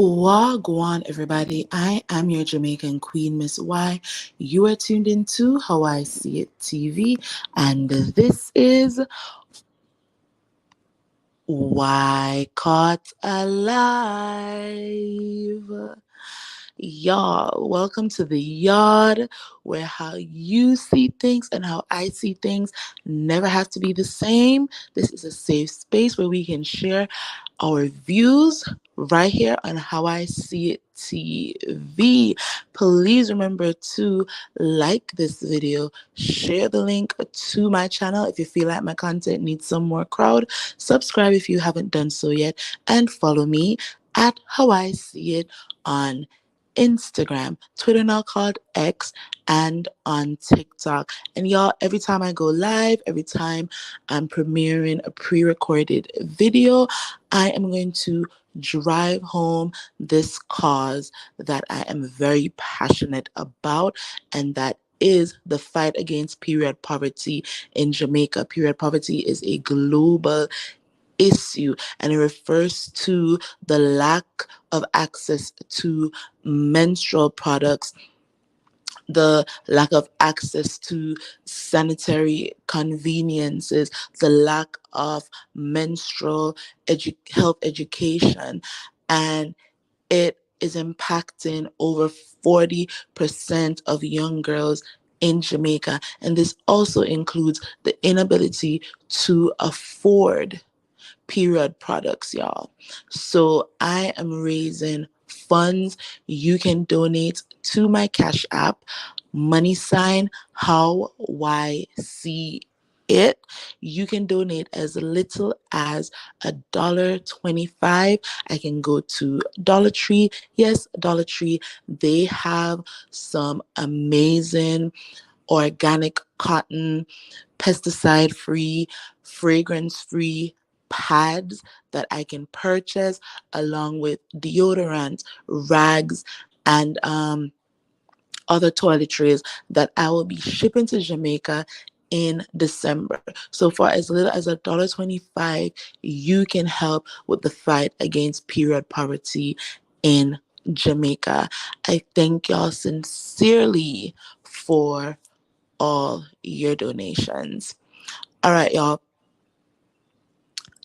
Wagwan, everybody. I am your Jamaican Queen, Miss Y. You are tuned into How I See It TV, and this is Why Caught Alive. Y'all, welcome to the yard where how you see things and how I see things never have to be the same. This is a safe space where we can share our views right here on How I See It TV. Please remember to like this video, share the link to my channel if you feel like my content needs some more crowd, subscribe if you haven't done so yet, and follow me at How I See It on Instagram, Twitter now called X, and on TikTok. And y'all, every time I go live, every time I'm premiering a pre-recorded video, I am going to drive home this cause that I am very passionate about, and that is the fight against period poverty in Jamaica. Period poverty is a global issue, and it refers to the lack of access to menstrual products, the lack of access to sanitary conveniences, the lack of menstrual health education, and it is impacting over 40% of young girls in Jamaica. And this also includes the inability to afford period products, y'all. So I am raising funds. You can donate to my Cash App, money sign how YC it. You can donate as little as $1.25. I can go to Dollar Tree. Yes, Dollar Tree. They have some amazing organic cotton, pesticide free, fragrance free pads that I can purchase, along with deodorant, rags, and other toiletries that I will be shipping to Jamaica in December. So for as little as $1.25, you can help with the fight against period poverty in Jamaica. I thank y'all sincerely for all your donations. All right, y'all.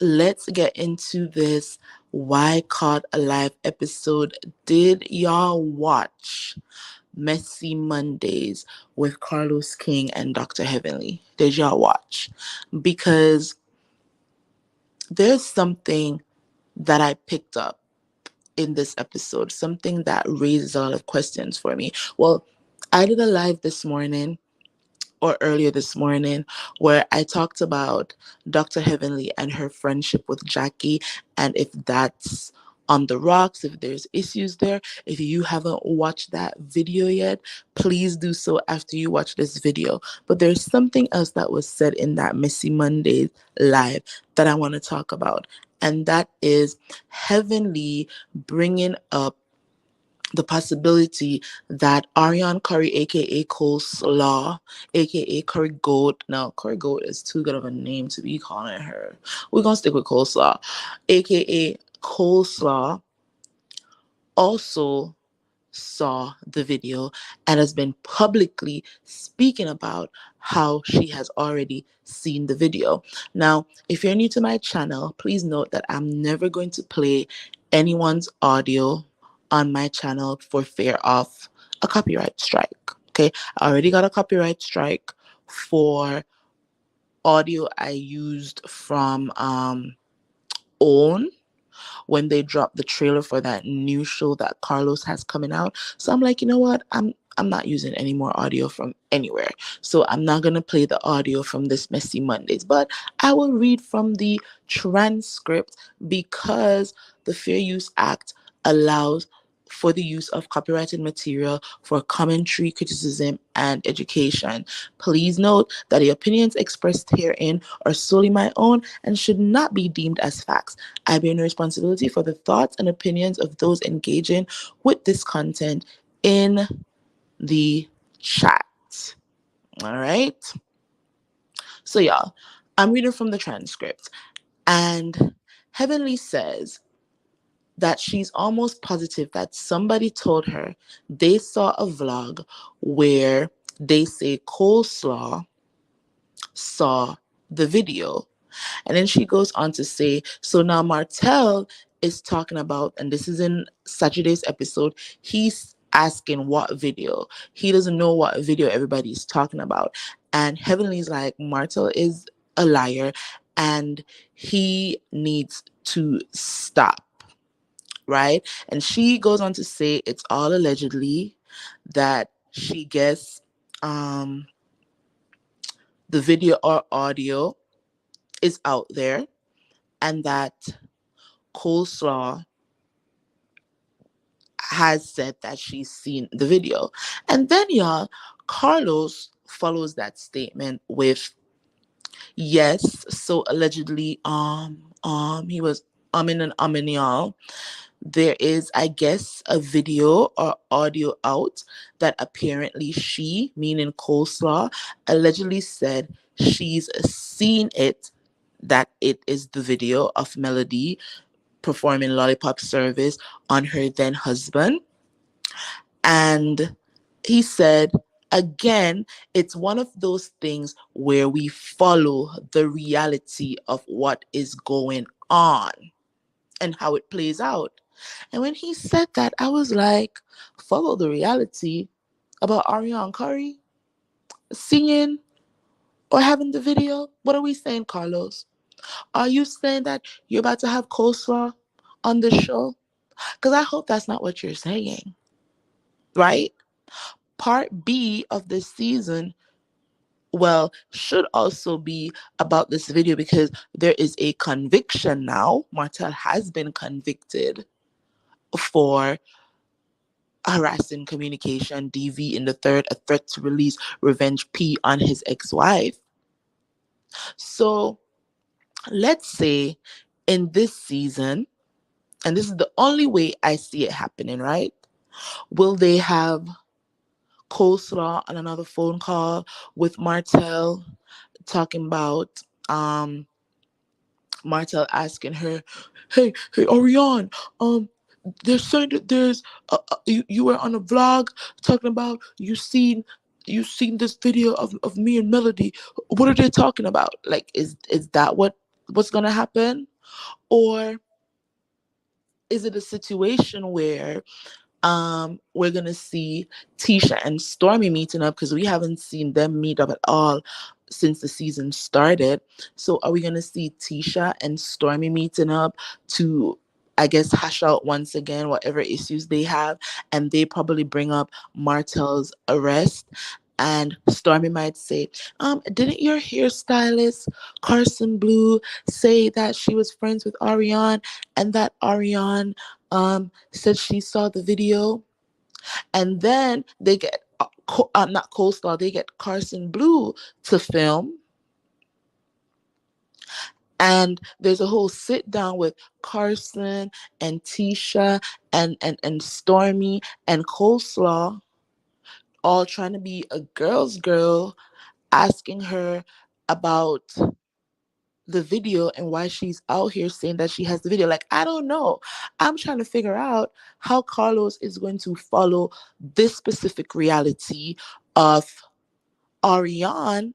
Let's get into this Why Caught Alive episode. Did y'all watch Messy Mondays with Carlos King and Dr. Heavenly? Did y'all watch? Because there's something that I picked up in this episode, something that raises a lot of questions for me. Well, I did a live this morning or earlier this morning where I talked about Dr. Heavenly and her friendship with Jackie, and if that's on the rocks, if there's issues there. If you haven't watched that video yet, please do so after you watch this video. But there's something else that was said in that Messy Monday live that I want to talk about, and that is Heavenly bringing up the possibility that Arionne Curry, aka Coleslaw, aka Curry Goat. Now, Curry Goat is too good of a name to be calling her. We're gonna stick with Coleslaw, aka Coleslaw, also saw the video and has been publicly speaking about how she has already seen the video. Now, if you're new to my channel, please note that I'm never going to play anyone's audio on my channel for fear of a copyright strike. Okay, I already got a copyright strike for audio I used from Own when they dropped the trailer for that new show that Carlos has coming out. So I'm like, you know what? I'm not using any more audio from anywhere. So I'm not going to play the audio from this Messy Mondays, but I will read from the transcript because the Fair Use Act allows for the use of copyrighted material for commentary, criticism, and education. Please note that the opinions expressed herein are solely my own and should not be deemed as facts. I bear no responsibility for the thoughts and opinions of those engaging with this content in the chat. All right? So, y'all, I'm reading from the transcript, and Heavenly says, that she's almost positive that somebody told her they saw a vlog where they say Coleslaw saw the video. And then she goes on to say, so now Martel is talking about, and this is in Saturday's episode, he's asking what video. He doesn't know what video everybody's talking about. And Heavenly's like, Martel is a liar and he needs to stop. Right? And she goes on to say it's all allegedly that she gets the video or audio is out there and that Coleslaw has said that she's seen the video. And then y'all, Carlos follows that statement with yes, so allegedly he was umming and umming, y'all. There is, I guess, a video or audio out that apparently she, meaning Coleslaw, allegedly said she's seen it, that it is the video of Melody performing Lollipop Service on her then husband. And he said, again, it's one of those things where we follow the reality of what is going on and how it plays out. And when he said that, I was like, follow the reality about Arionne Curry singing or having the video? What are we saying, Carlos? Are you saying that you're about to have Coleslaw on the show? Because I hope that's not what you're saying, right? Part B of this season, well, should also be about this video because there is a conviction now. Martel has been convicted for harassing communication, DV in the third, a threat to release revenge P on his ex-wife. So let's say in this season, and this is the only way I see it happening, right? Will they have Coleslaw on another phone call with Martel talking about Martel asking her, hey, Arion, they're saying that there's you were on a vlog talking about you seen this video of me and Melody. What are they talking about? Like, is that what's gonna happen? Or is it a situation where we're gonna see Tisha and Stormy meeting up because we haven't seen them meet up at all since the season started. So are we gonna see Tisha and Stormy meeting up to, I guess, hash out once again whatever issues they have, and they probably bring up Martel's arrest? And Stormy might say, didn't your hairstylist Carson Blue say that she was friends with Arion and that Arion said she saw the video? And then they get not Coleslaw, they get Carson Blue to film. And there's a whole sit down with Carson and Tisha and Stormy and Coleslaw, all trying to be a girl's girl, asking her about the video and why she's out here saying that she has the video. Like, I don't know. I'm trying to figure out how Carlos is going to follow this specific reality of Ariane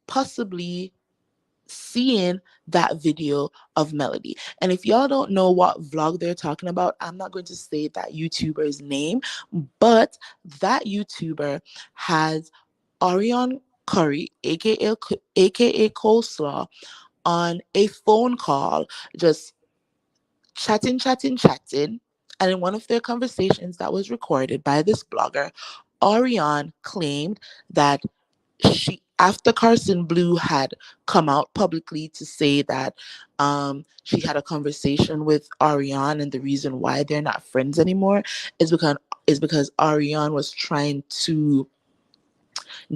possibly seeing that video of Melody. And if y'all don't know what vlog they're talking about, I'm not going to say that YouTuber's name, but that YouTuber has Arionne Curry, aka Coleslaw, on a phone call, just chatting. And in one of their conversations that was recorded by this blogger, Ariane claimed that after Carson Blue had come out publicly to say that she had a conversation with Ariane, and the reason why they're not friends anymore is because Ariane was trying to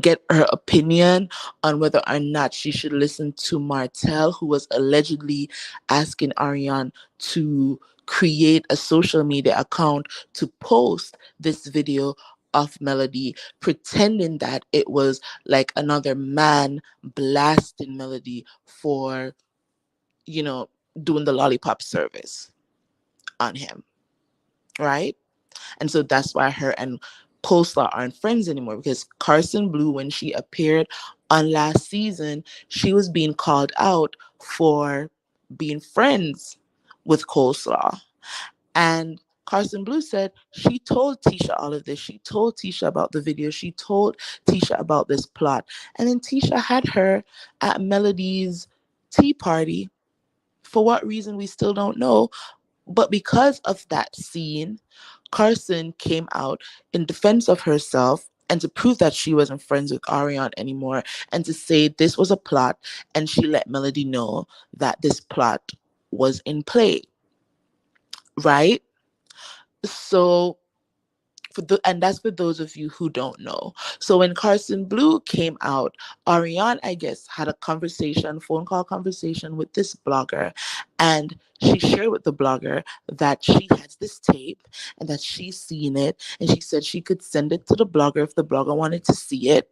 get her opinion on whether or not she should listen to Martel, who was allegedly asking Ariane to create a social media account to post this video of Melody, pretending that it was like another man blasting Melody for, doing the lollipop service on him. right? And so that's why her and Coleslaw aren't friends anymore, because Carson Blue, when she appeared on last season, she was being called out for being friends with Coleslaw. And Carson Blue said she told Tisha all of this. She told Tisha about the video. She told Tisha about this plot. And then Tisha had her at Melody's tea party. For what reason, we still don't know. But because of that scene, Carson came out in defense of herself and to prove that she wasn't friends with Arion anymore and to say this was a plot, and she let Melody know that this plot was in play, right? So and that's for those of you who don't know. So when Carson Blue came out, Ariane, I guess, had a conversation, phone call conversation with this blogger, and she shared with the blogger that she has this tape and that she's seen it, and she said she could send it to the blogger if the blogger wanted to see it.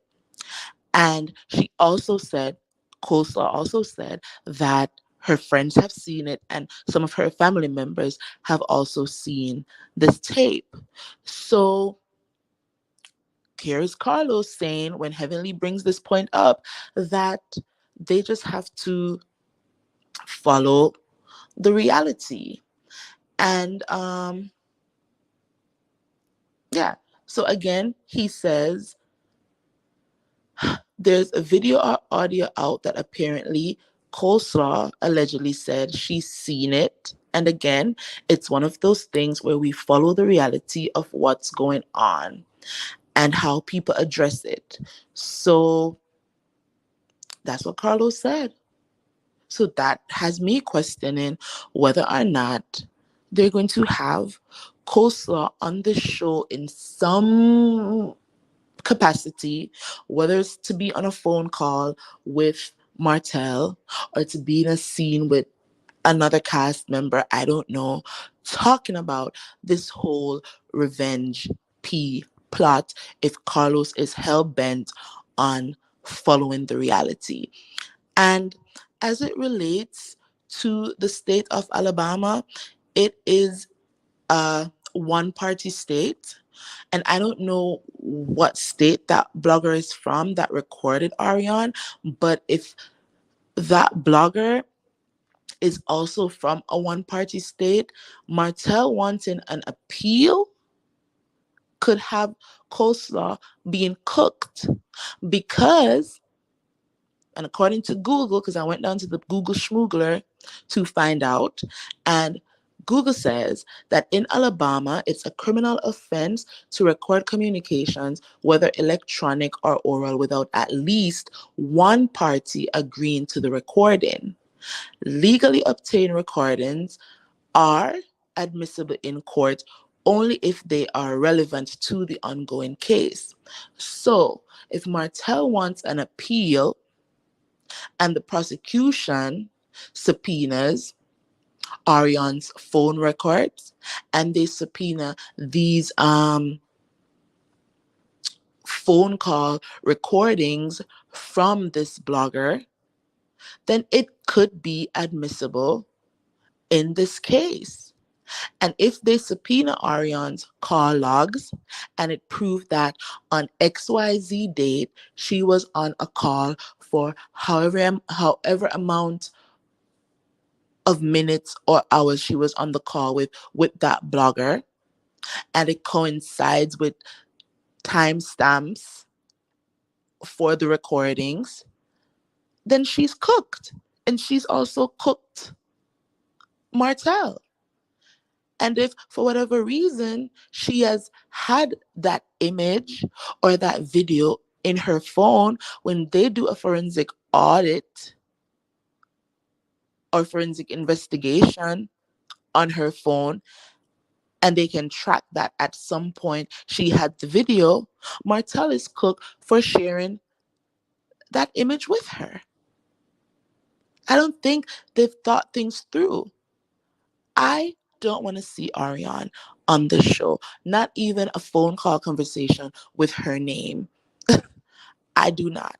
And she also said, Coleslaw also said that her friends have seen it and some of her family members have also seen this tape. So here's Carlos saying, when Heavenly brings this point up, that they just have to follow the reality. And yeah. So again, he says there's a video or audio out that apparently Coleslaw allegedly said she's seen it. And again, it's one of those things where we follow the reality of what's going on and how people address it. So that's what Carlos said. So that has me questioning whether or not they're going to have Coleslaw on the show in some capacity, whether it's to be on a phone call with Martel or to be in a scene with another cast member, I don't know, talking about this whole revenge P plot if Carlos is hell bent on following the reality. And as it relates to the state of Alabama, it is a one party state. And I don't know what state that blogger is from that recorded Arion, but if that blogger is also from a one party state, Martel wanting an appeal could have Coleslaw being cooked because, and according to Google, because I went down to the Google Schmoogler to find out, and Google says that in Alabama, it's a criminal offense to record communications, whether electronic or oral, without at least one party agreeing to the recording. Legally obtained recordings are admissible in court only if they are relevant to the ongoing case. So, if Martel wants an appeal and the prosecution subpoenas Arion's phone records and they subpoena these phone call recordings from this blogger, then it could be admissible in this case. And if they subpoena Arion's call logs and it proved that on XYZ date she was on a call for however amount of minutes or hours she was on the call with that blogger, and it coincides with timestamps for the recordings, then she's cooked. And she's also cooked Martel. And if for whatever reason she has had that image or that video in her phone, when they do a forensic audit or forensic investigation on her phone, and they can track that at some point she had the video, Martel is cooked for sharing that image with her. I don't think they've thought things through. I don't want to see Ariane on the show, not even a phone call conversation with her name. I do not.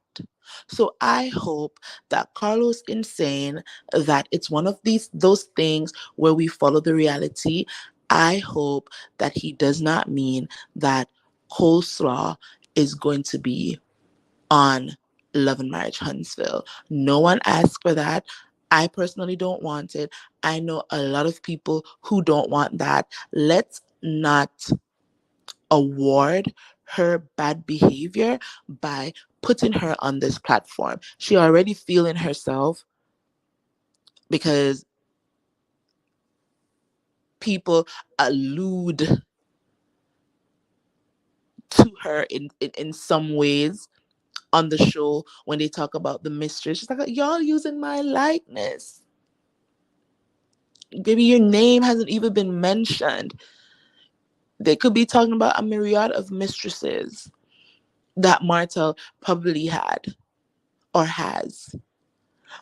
So I hope that Carlos is saying that it's one of those things where we follow the reality, I hope that he does not mean that Coleslaw is going to be on Love and Marriage Huntsville. No one asked for that. I personally don't want it. I know a lot of people who don't want that. Let's not award her bad behavior by putting her on this platform. She already feeling herself because people allude to her in some ways on the show when they talk about the mistress. She's like, y'all using my likeness. Baby, your name hasn't even been mentioned. They could be talking about a myriad of mistresses that Martel probably had or has.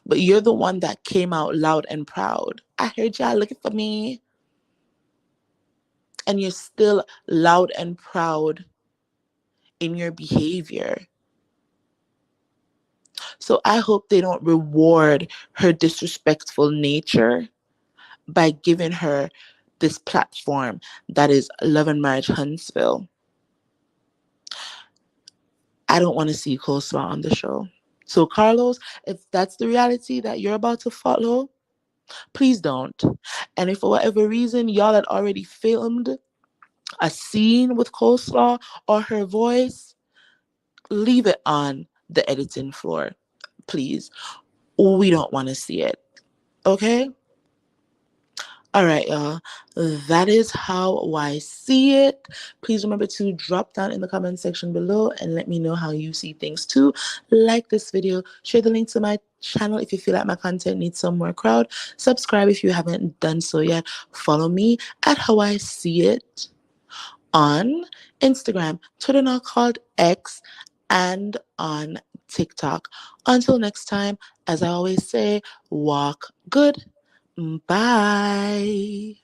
But you're the one that came out loud and proud. I heard y'all looking for me. And you're still loud and proud in your behavior. So I hope they don't reward her disrespectful nature by giving her this platform that is Love and Marriage Huntsville. I don't want to see Coleslaw on the show. So, Carlos, if that's the reality that you're about to follow, please don't. And if for whatever reason y'all had already filmed a scene with Coleslaw or her voice, leave it on the editing floor, please. We don't want to see it. Okay? All right, y'all. That is how I see it. Please remember to drop down in the comment section below and let me know how you see things too. Like this video, share the link to my channel if you feel like my content needs some more crowd. Subscribe if you haven't done so yet. Follow me at How I See It on Instagram, Twitter now called X, and on TikTok. Until next time, as I always say, walk good. Bye.